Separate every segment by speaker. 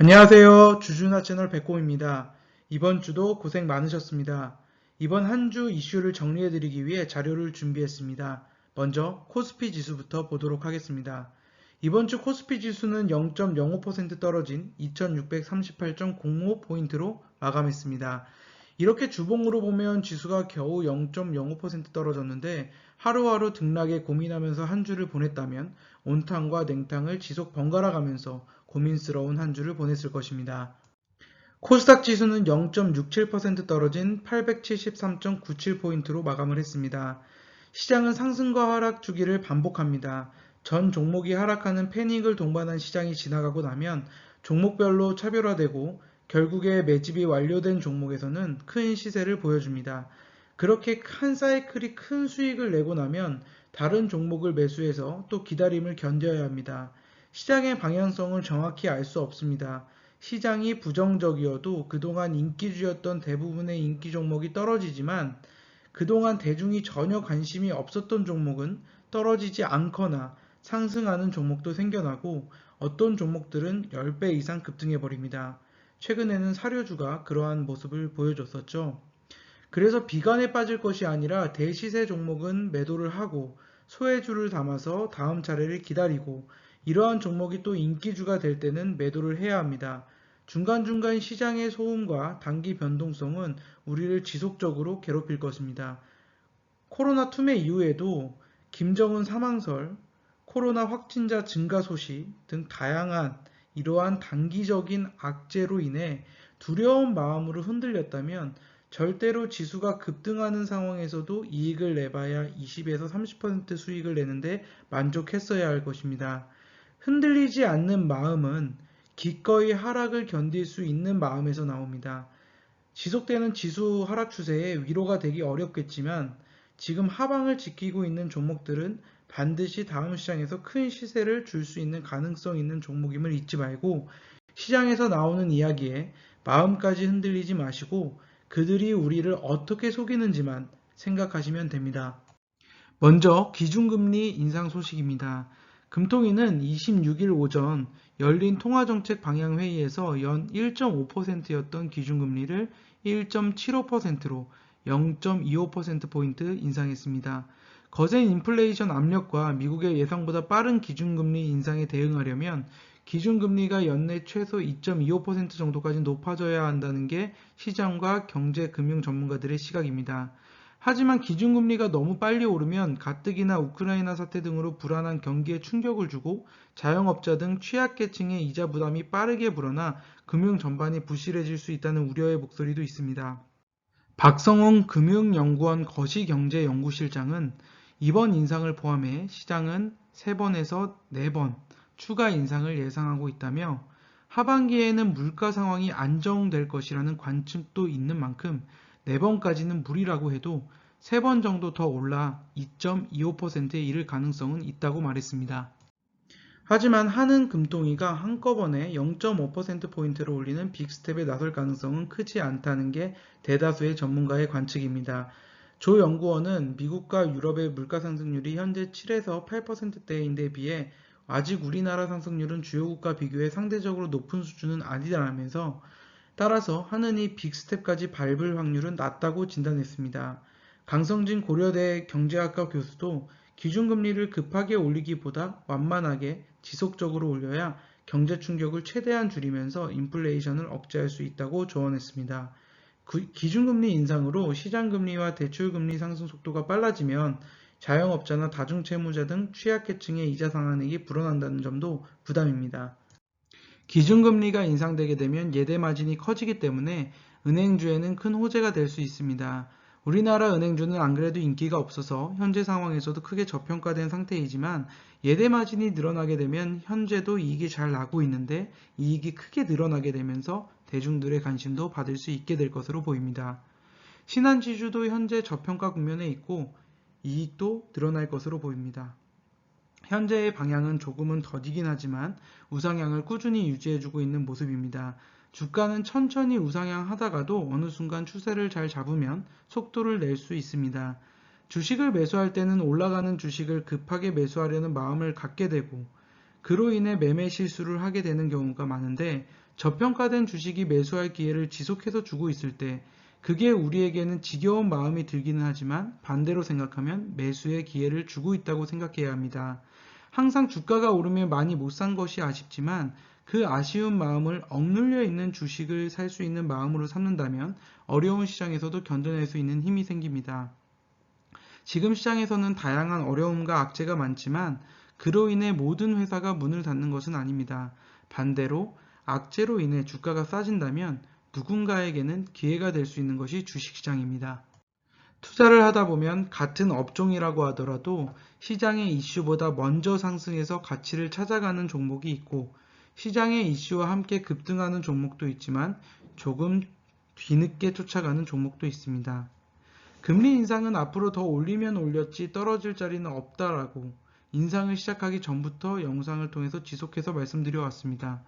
Speaker 1: 안녕하세요. 주주나 채널 백곰입니다. 이번 주도 고생 많으셨습니다. 이번 한 주 이슈를 정리해드리기 위해 자료를 준비했습니다. 먼저 코스피 지수부터 보도록 하겠습니다. 이번 주 코스피 지수는 0.05% 떨어진 2638.05포인트로 마감했습니다. 이렇게 주봉으로 보면 지수가 겨우 0.05% 떨어졌는데 하루하루 등락에 고민하면서 한 주를 보냈다면 온탕과 냉탕을 지속 번갈아 가면서 고민스러운 한 주를 보냈을 것입니다. 코스닥 지수는 0.67% 떨어진 873.97포인트로 마감을 했습니다. 시장은 상승과 하락 주기를 반복합니다. 전 종목이 하락하는 패닉을 동반한 시장이 지나가고 나면 종목별로 차별화되고 결국에 매집이 완료된 종목에서는 큰 시세를 보여줍니다. 그렇게 한 사이클이 큰 수익을 내고 나면 다른 종목을 매수해서 또 기다림을 견뎌야 합니다. 시장의 방향성을 정확히 알 수 없습니다. 시장이 부정적이어도 그동안 인기주였던 대부분의 인기 종목이 떨어지지만 그동안 대중이 전혀 관심이 없었던 종목은 떨어지지 않거나 상승하는 종목도 생겨나고 어떤 종목들은 10배 이상 급등해버립니다. 최근에는 사료주가 그러한 모습을 보여줬었죠. 그래서 비관에 빠질 것이 아니라 대시세 종목은 매도를 하고 소외주를 담아서 다음 차례를 기다리고 이러한 종목이 또 인기주가 될 때는 매도를 해야 합니다. 중간중간 시장의 소음과 단기 변동성은 우리를 지속적으로 괴롭힐 것입니다. 코로나 투매 이후에도 김정은 사망설, 코로나 확진자 증가 소식 등 다양한 이러한 단기적인 악재로 인해 두려운 마음으로 흔들렸다면 절대로 지수가 급등하는 상황에서도 이익을 내봐야 20에서 30% 수익을 내는데 만족했어야 할 것입니다. 흔들리지 않는 마음은 기꺼이 하락을 견딜 수 있는 마음에서 나옵니다. 지속되는 지수 하락 추세에 위로가 되기 어렵겠지만 지금 하방을 지키고 있는 종목들은 반드시 다음 시장에서 큰 시세를 줄 수 있는 가능성 있는 종목임을 잊지 말고 시장에서 나오는 이야기에 마음까지 흔들리지 마시고 그들이 우리를 어떻게 속이는지만 생각하시면 됩니다. 먼저 기준금리 인상 소식입니다. 금통위는 26일 오전 열린 통화정책 방향회의에서 연 1.5%였던 기준금리를 1.75%로 0.25%포인트 인상했습니다. 거센 인플레이션 압력과 미국의 예상보다 빠른 기준금리 인상에 대응하려면 기준금리가 연내 최소 2.25% 정도까지 높아져야 한다는 게 시장과 경제금융 전문가들의 시각입니다. 하지만 기준금리가 너무 빨리 오르면 가뜩이나 우크라이나 사태 등으로 불안한 경기에 충격을 주고 자영업자 등 취약계층의 이자 부담이 빠르게 불어나 금융 전반이 부실해질 수 있다는 우려의 목소리도 있습니다. 박성웅 금융연구원 거시경제연구실장은 이번 인상을 포함해 시장은 3번에서 4번 추가 인상을 예상하고 있다며 하반기에는 물가 상황이 안정될 것이라는 관측도 있는 만큼 4번까지는 무리라고 해도 3번 정도 더 올라 2.25%에 이를 가능성은 있다고 말했습니다. 하지만 한은 금통위가 한꺼번에 0.5%포인트를 올리는 빅스텝에 나설 가능성은 크지 않다는 게 대다수의 전문가의 관측입니다. 조 연구원은 미국과 유럽의 물가 상승률이 현재 7에서 8%대인데 비해 아직 우리나라 상승률은 주요 국가 비교해 상대적으로 높은 수준은 아니라면서 따라서 한은이 빅스텝까지 밟을 확률은 낮다고 진단했습니다. 강성진 고려대 경제학과 교수도 기준금리를 급하게 올리기보다 완만하게 지속적으로 올려야 경제 충격을 최대한 줄이면서 인플레이션을 억제할 수 있다고 조언했습니다. 기준금리 인상으로 시장금리와 대출금리 상승 속도가 빨라지면 자영업자나 다중채무자 등 취약계층의 이자 상환액이 불어난다는 점도 부담입니다. 기준금리가 인상되게 되면 예대 마진이 커지기 때문에 은행주에는 큰 호재가 될 수 있습니다. 우리나라 은행주는 안 그래도 인기가 없어서 현재 상황에서도 크게 저평가된 상태이지만 예대 마진이 늘어나게 되면 현재도 이익이 잘 나고 있는데 이익이 크게 늘어나게 되면서 대중들의 관심도 받을 수 있게 될 것으로 보입니다. 신한지주도 현재 저평가 국면에 있고 이익도 늘어날 것으로 보입니다. 현재의 방향은 조금은 더디긴 하지만 우상향을 꾸준히 유지해주고 있는 모습입니다. 주가는 천천히 우상향 하다가도 어느 순간 추세를 잘 잡으면 속도를 낼 수 있습니다. 주식을 매수할 때는 올라가는 주식을 급하게 매수하려는 마음을 갖게 되고 그로 인해 매매 실수를 하게 되는 경우가 많은데 저평가된 주식이 매수할 기회를 지속해서 주고 있을 때 그게 우리에게는 지겨운 마음이 들기는 하지만 반대로 생각하면 매수의 기회를 주고 있다고 생각해야 합니다. 항상 주가가 오르면 많이 못 산 것이 아쉽지만 그 아쉬운 마음을 억눌려 있는 주식을 살 수 있는 마음으로 삼는다면 어려운 시장에서도 견뎌낼 수 있는 힘이 생깁니다. 지금 시장에서는 다양한 어려움과 악재가 많지만 그로 인해 모든 회사가 문을 닫는 것은 아닙니다. 반대로 악재로 인해 주가가 싸진다면 누군가에게는 기회가 될 수 있는 것이 주식시장입니다. 투자를 하다 보면 같은 업종이라고 하더라도 시장의 이슈보다 먼저 상승해서 가치를 찾아가는 종목이 있고 시장의 이슈와 함께 급등하는 종목도 있지만 조금 뒤늦게 쫓아가는 종목도 있습니다. 금리 인상은 앞으로 더 올리면 올렸지 떨어질 자리는 없다라고 인상을 시작하기 전부터 영상을 통해서 지속해서 말씀드려 왔습니다.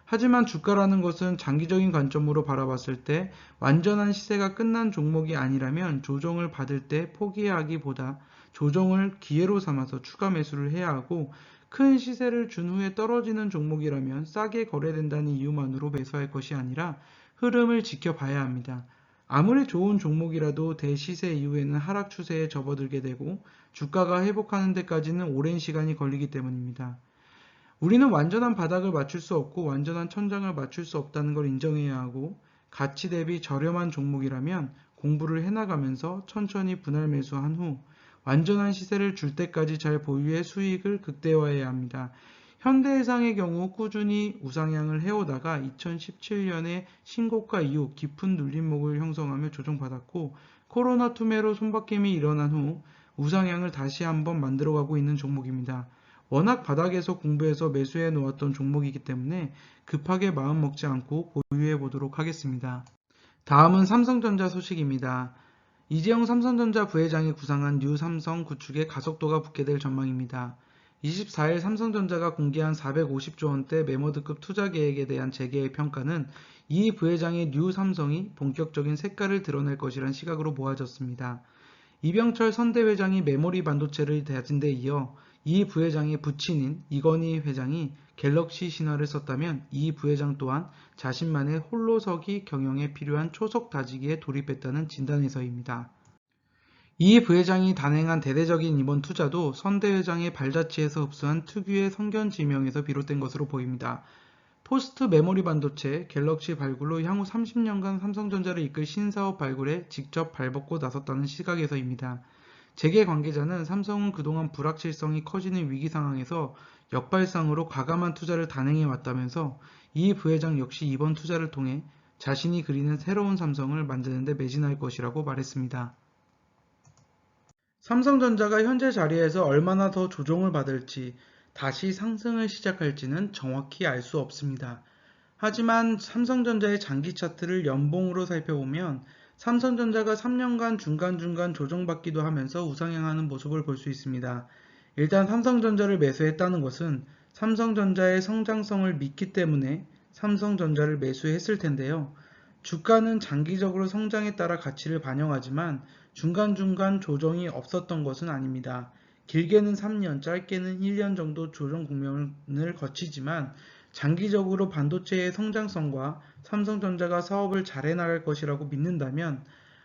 Speaker 1: 하지만 주가라는 것은 장기적인 관점으로 바라봤을 때 완전한 시세가 끝난 종목이 아니라면 조정을 받을 때 포기하기보다 조정을 기회로 삼아서 추가 매수를 해야 하고 큰 시세를 준 후에 떨어지는 종목이라면 싸게 거래된다는 이유만으로 매수할 것이 아니라 흐름을 지켜봐야 합니다. 아무리 좋은 종목이라도 대시세 이후에는 하락 추세에 접어들게 되고 주가가 회복하는 데까지는 오랜 시간이 걸리기 때문입니다. 우리는 완전한 바닥을 맞출 수 없고 완전한 천장을 맞출 수 없다는 걸 인정해야 하고 가치 대비 저렴한 종목이라면 공부를 해나가면서 천천히 분할 매수한 후 완전한 시세를 줄 때까지 잘 보유해 수익을 극대화해야 합니다. 현대해상의 경우 꾸준히 우상향을 해오다가 2017년에 신고가 이후 깊은 눌림목을 형성하며 조정받았고 코로나 투매로 손바뀜이 일어난 후 우상향을 다시 한번 만들어가고 있는 종목입니다. 워낙 바닥에서 공부해서 매수해 놓았던 종목이기 때문에 급하게 마음 먹지 않고 보유해 보도록 하겠습니다. 다음은 삼성전자 소식입니다. 이재용 삼성전자 부회장이 구상한 뉴 삼성 구축에 가속도가 붙게 될 전망입니다. 24일 삼성전자가 공개한 450조 원대 메모드급 투자 계획에 대한 재계의 평가는 이 부회장의 뉴 삼성이 본격적인 색깔을 드러낼 것이란 시각으로 모아졌습니다. 이병철 선대회장이 메모리 반도체를 다진 데 이어 이 부회장의 부친인 이건희 회장이 갤럭시 신화를 썼다면 이 부회장 또한 자신만의 홀로서기 경영에 필요한 초속 다지기에 돌입했다는 진단에서입니다. 이 부회장이 단행한 대대적인 이번 투자도 선대 회장의 발자취에서 흡수한 특유의 성견지명에서 비롯된 것으로 보입니다. 포스트 메모리 반도체 갤럭시 발굴로 향후 30년간 삼성전자를 이끌 신사업 발굴에 직접 발벗고 나섰다는 시각에서입니다. 재계 관계자는 삼성은 그동안 불확실성이 커지는 위기 상황에서 역발상으로 과감한 투자를 단행해 왔다면서 이 부회장 역시 이번 투자를 통해 자신이 그리는 새로운 삼성을 만드는 데 매진할 것이라고 말했습니다. 삼성전자가 현재 자리에서 얼마나 더 조정을 받을지 다시 상승을 시작할지는 정확히 알 수 없습니다. 하지만 삼성전자의 장기 차트를 연봉으로 살펴보면 삼성전자가 3년간 중간중간 조정받기도 하면서 우상향하는 모습을 볼 수 있습니다. 일단 삼성전자를 매수했다는 것은 삼성전자의 성장성을 믿기 때문에 삼성전자를 매수했을 텐데요. 주가는 장기적으로 성장에 따라 가치를 반영하지만 중간중간 조정이 없었던 것은 아닙니다. 길게는 3년, 짧게는 1년 정도 조정 국면을 거치지만 장기적으로 반도체의 성장성과 삼성전자가 사업을 잘 해나갈 것이라고 믿는다면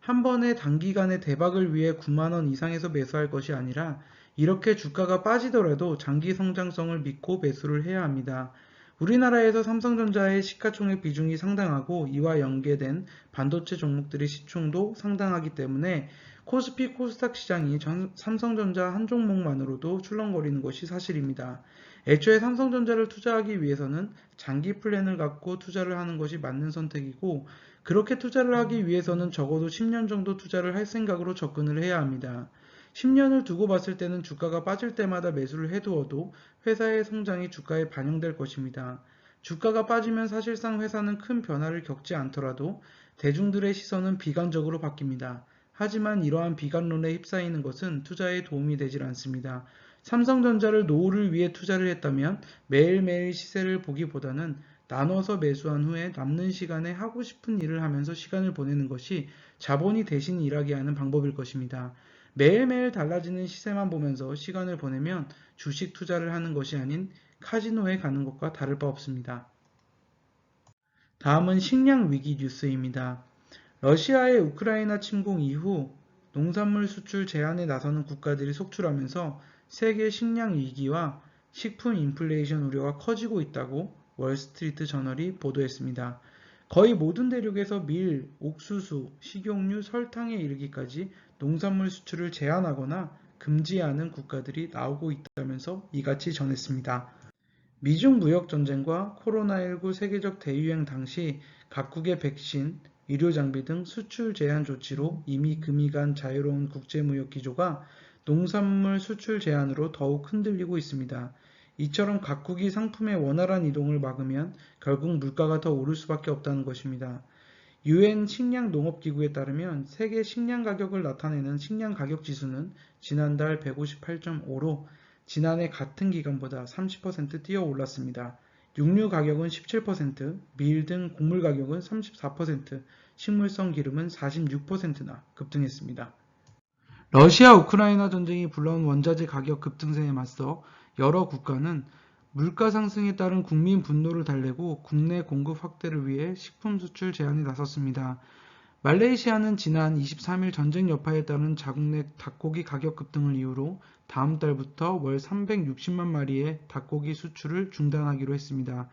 Speaker 1: 한 번에 단기간에 대박을 위해 9만원 이상에서 매수할 것이 아니라 이렇게 주가가 빠지더라도 장기 성장성을 믿고 매수를 해야 합니다. 우리나라에서 삼성전자의 시가총액 비중이 상당하고 이와 연계된 반도체 종목들의 시총도 상당하기 때문에 코스피 코스닥 시장이 삼성전자 한 종목만으로도 출렁거리는 것이 사실입니다. 애초에 삼성전자를 투자하기 위해서는 장기 플랜을 갖고 투자를 하는 것이 맞는 선택이고 그렇게 투자를 하기 위해서는 적어도 10년 정도 투자를 할 생각으로 접근을 해야 합니다. 10년을 두고 봤을 때는 주가가 빠질 때마다 매수를 해두어도 회사의 성장이 주가에 반영될 것입니다. 주가가 빠지면 사실상 회사는 큰 변화를 겪지 않더라도 대중들의 시선은 비관적으로 바뀝니다. 하지만 이러한 비관론에 휩싸이는 것은 투자에 도움이 되질 않습니다. 삼성전자를 노후를 위해 투자를 했다면 매일매일 시세를 보기보다는 나눠서 매수한 후에 남는 시간에 하고 싶은 일을 하면서 시간을 보내는 것이 자본이 대신 일하게 하는 방법일 것입니다. 매일매일 달라지는 시세만 보면서 시간을 보내면 주식 투자를 하는 것이 아닌 카지노에 가는 것과 다를 바 없습니다. 다음은 식량 위기 뉴스입니다. 러시아의 우크라이나 침공 이후 농산물 수출 제한에 나서는 국가들이 속출하면서 세계 식량 위기와 식품 인플레이션 우려가 커지고 있다고 월스트리트 저널이 보도했습니다. 거의 모든 대륙에서 밀, 옥수수, 식용유, 설탕에 이르기까지 농산물 수출을 제한하거나 금지하는 국가들이 나오고 있다면서 이같이 전했습니다. 미중 무역 전쟁과 코로나19 세계적 대유행 당시 각국의 백신, 의료 장비 등 수출 제한 조치로 이미 금이 간 자유로운 국제무역 기조가 농산물 수출 제한으로 더욱 흔들리고 있습니다. 이처럼 각국이 상품의 원활한 이동을 막으면 결국 물가가 더 오를 수밖에 없다는 것입니다. 유엔 식량농업기구에 따르면 세계 식량 가격을 나타내는 식량 가격 지수는 지난달 158.5로 지난해 같은 기간보다 30% 뛰어 올랐습니다. 육류 가격은 17%, 밀 등 곡물 가격은 34%, 식물성 기름은 46%나 급등했습니다. 러시아 우크라이나 전쟁이 불러온 원자재 가격 급등세에 맞서 여러 국가는 물가 상승에 따른 국민 분노를 달래고 국내 공급 확대를 위해 식품 수출 제한에 나섰습니다. 말레이시아는 지난 23일 전쟁 여파에 따른 자국 내 닭고기 가격 급등을 이유로 다음 달부터 월 360만 마리의 닭고기 수출을 중단하기로 했습니다.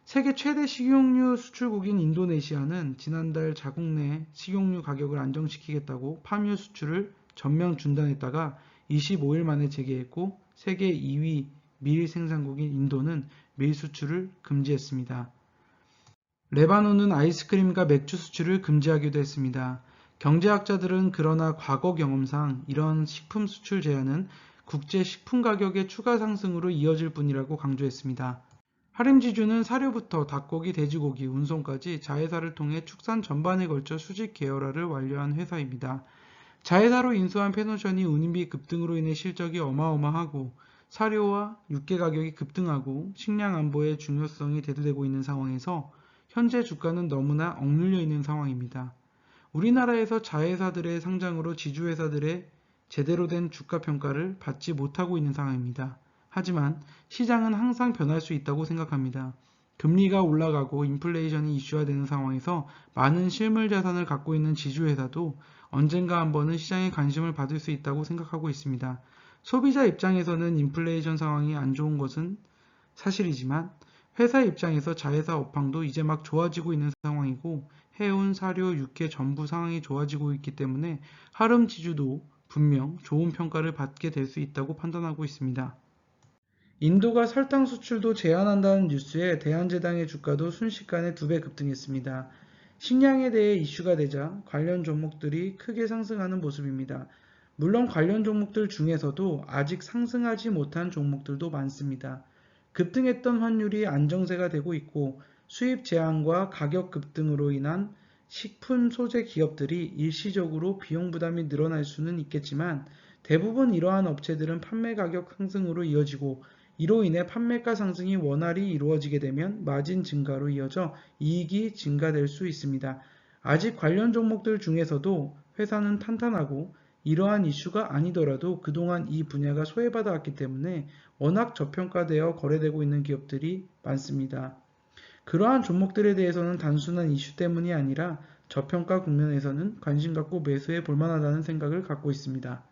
Speaker 1: 세계 최대 식용유 수출국인 인도네시아는 지난달 자국 내 식용유 가격을 안정시키겠다고 팜유 수출을 전면 중단했다가 25일 만에 재개했고 세계 2위 밀 생산국인 인도는 밀 수출을 금지했습니다. 레바논은 아이스크림과 맥주 수출을 금지하기도 했습니다. 경제학자들은 그러나 과거 경험상 이런 식품 수출 제한은 국제 식품 가격의 추가 상승으로 이어질 뿐이라고 강조했습니다. 하림지주는 사료부터 닭고기, 돼지고기, 운송까지 자회사를 통해 축산 전반에 걸쳐 수직 계열화를 완료한 회사입니다. 자회사로 인수한 페노션이 운임비 급등으로 인해 실적이 어마어마하고 사료와 육개 가격이 급등하고 식량 안보의 중요성이 대두되고 있는 상황에서 현재 주가는 너무나 억눌려 있는 상황입니다. 우리나라에서 자회사들의 상장으로 지주회사들의 제대로 된 주가 평가를 받지 못하고 있는 상황입니다. 하지만 시장은 항상 변할 수 있다고 생각합니다. 금리가 올라가고 인플레이션이 이슈화되는 상황에서 많은 실물 자산을 갖고 있는 지주회사도 언젠가 한 번은 시장의 관심을 받을 수 있다고 생각하고 있습니다. 소비자 입장에서는 인플레이션 상황이 안 좋은 것은 사실이지만 회사 입장에서 자회사 업황도 이제 막 좋아지고 있는 상황이고 해운, 사료, 육회 전부 상황이 좋아지고 있기 때문에 하름지주도 분명 좋은 평가를 받게 될 수 있다고 판단하고 있습니다. 인도가 설탕 수출도 제한한다는 뉴스에 대한제당의 주가도 순식간에 2배 급등했습니다. 식량에 대해 이슈가 되자 관련 종목들이 크게 상승하는 모습입니다. 물론 관련 종목들 중에서도 아직 상승하지 못한 종목들도 많습니다. 급등했던 환율이 안정세가 되고 있고 수입 제한과 가격 급등으로 인한 식품 소재 기업들이 일시적으로 비용 부담이 늘어날 수는 있겠지만 대부분 이러한 업체들은 판매 가격 상승으로 이어지고 이로 인해 판매가 상승이 원활히 이루어지게 되면 마진 증가로 이어져 이익이 증가될 수 있습니다. 아직 관련 종목들 중에서도 회사는 탄탄하고 이러한 이슈가 아니더라도 그동안 이 분야가 소외받아 왔기 때문에 워낙 저평가되어 거래되고 있는 기업들이 많습니다. 그러한 종목들에 대해서는 단순한 이슈 때문이 아니라 저평가 국면에서는 관심 갖고 매수해 볼 만하다는 생각을 갖고 있습니다.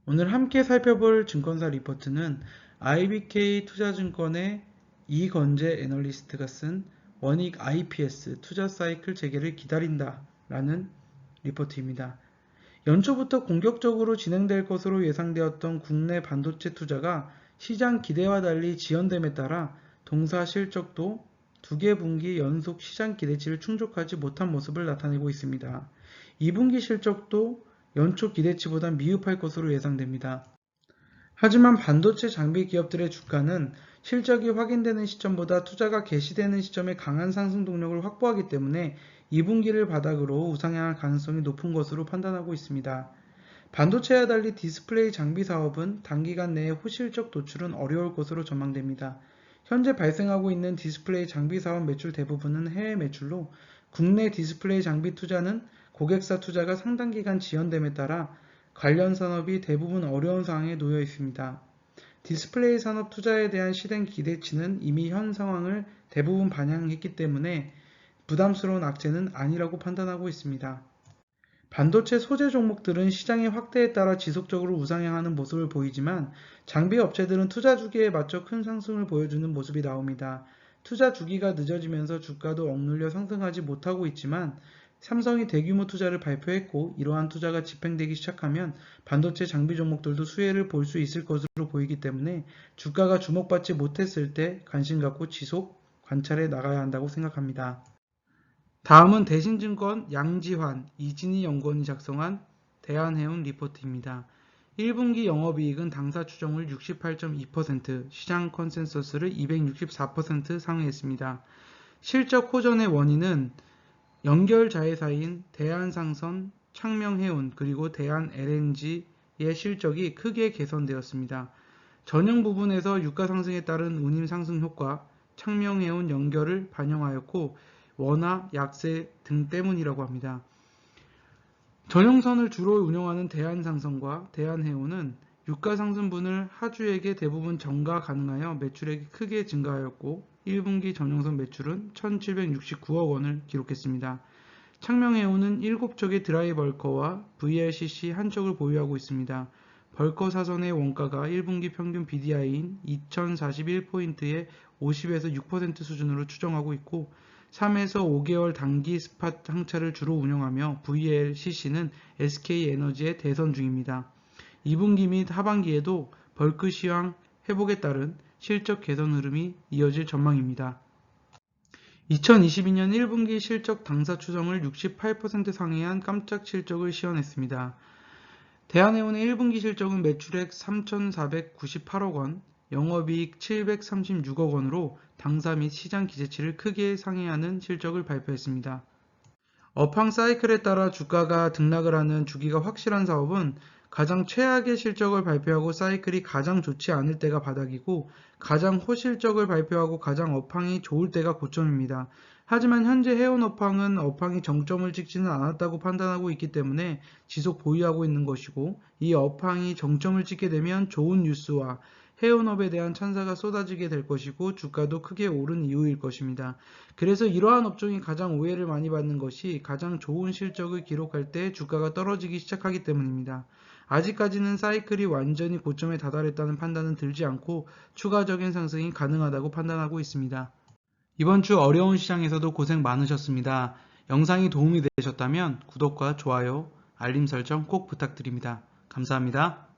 Speaker 1: 오늘 함께 살펴볼 증권사 리포트는 IBK 투자증권의 이건재 애널리스트가 쓴 원익 IPS 투자 사이클 재개를 기다린다 라는 리포트입니다. 연초부터 공격적으로 진행될 것으로 예상되었던 국내 반도체 투자가 시장 기대와 달리 지연됨에 따라 동사 실적도 2개 분기 연속 시장 기대치를 충족하지 못한 모습을 나타내고 있습니다. 2분기 실적도 연초 기대치보다 미흡할 것으로 예상됩니다. 하지만 반도체 장비 기업들의 주가는 실적이 확인되는 시점보다 투자가 개시되는 시점에 강한 상승 동력을 확보하기 때문에 2분기를 바닥으로 우상향할 가능성이 높은 것으로 판단하고 있습니다. 반도체와 달리 디스플레이 장비 사업은 단기간 내에 호실적 도출은 어려울 것으로 전망됩니다. 현재 발생하고 있는 디스플레이 장비 사업 매출 대부분은 해외 매출로 국내 디스플레이 장비 투자는 고객사 투자가 상당 기간 지연됨에 따라 관련 산업이 대부분 어려운 상황에 놓여 있습니다. 디스플레이 산업 투자에 대한 실행 기대치는 이미 현 상황을 대부분 반영했기 때문에 부담스러운 악재는 아니라고 판단하고 있습니다. 반도체 소재 종목들은 시장의 확대에 따라 지속적으로 우상향하는 모습을 보이지만 장비 업체들은 투자 주기에 맞춰 큰 상승을 보여주는 모습이 나옵니다. 투자 주기가 늦어지면서 주가도 억눌려 상승하지 못하고 있지만 삼성이 대규모 투자를 발표했고 이러한 투자가 집행되기 시작하면 반도체 장비 종목들도 수혜를 볼 수 있을 것으로 보이기 때문에 주가가 주목받지 못했을 때 관심 갖고 지속 관찰해 나가야 한다고 생각합니다. 다음은 대신증권 양지환, 이진희 연구원이 작성한 대한해운 리포트입니다. 1분기 영업이익은 당사 추정을 68.2%, 시장 컨센서스를 264% 상회했습니다. 실적 호전의 원인은 연결 자회사인 대한상선, 창명해운 그리고 대한LNG의 실적이 크게 개선되었습니다. 전형 부분에서 유가 상승에 따른 운임 상승 효과, 창명해운 연결을 반영하였고 원화, 약세 등 때문이라고 합니다. 전용선을 주로 운영하는 대한상선과 대한해운은 유가 상승분을 하주에게 대부분 전가 가능하여 매출액이 크게 증가하였고 1분기 전용선 매출은 1769억 원을 기록했습니다. 창명해운은 7척의 드라이 벌커와 VLCC 한 척을 보유하고 있습니다. 벌커 사선의 원가가 1분기 평균 BDI인 2041포인트의 50에서 6% 수준으로 추정하고 있고 3에서 5개월 단기 스팟 항차를 주로 운영하며 VLCC는 SK에너지의 대선 중입니다. 2분기 및 하반기에도 벌크 시황 회복에 따른 실적 개선 흐름이 이어질 전망입니다. 2022년 1분기 실적 당사 추정을 68% 상회한 깜짝 실적을 시현했습니다. 대한해운의 1분기 실적은 매출액 3,498억 원, 영업이익 736억 원으로 당사 및 시장 기대치를 크게 상회하는 실적을 발표했습니다. 업황 사이클에 따라 주가가 등락을 하는 주기가 확실한 사업은 가장 최악의 실적을 발표하고 사이클이 가장 좋지 않을 때가 바닥이고 가장 호실적을 발표하고 가장 업황이 좋을 때가 고점입니다. 하지만 현재 해운 업황은 업황이 정점을 찍지는 않았다고 판단하고 있기 때문에 지속 보유하고 있는 것이고 이 업황이 정점을 찍게 되면 좋은 뉴스와 해운업에 대한 찬사가 쏟아지게 될 것이고 주가도 크게 오른 이유일 것입니다. 그래서 이러한 업종이 가장 오해를 많이 받는 것이 가장 좋은 실적을 기록할 때 주가가 떨어지기 시작하기 때문입니다. 아직까지는 사이클이 완전히 고점에 다다랐다는 판단은 들지 않고 추가적인 상승이 가능하다고 판단하고 있습니다. 이번 주 어려운 시장에서도 고생 많으셨습니다. 영상이 도움이 되셨다면 구독과 좋아요, 알림 설정 꼭 부탁드립니다. 감사합니다.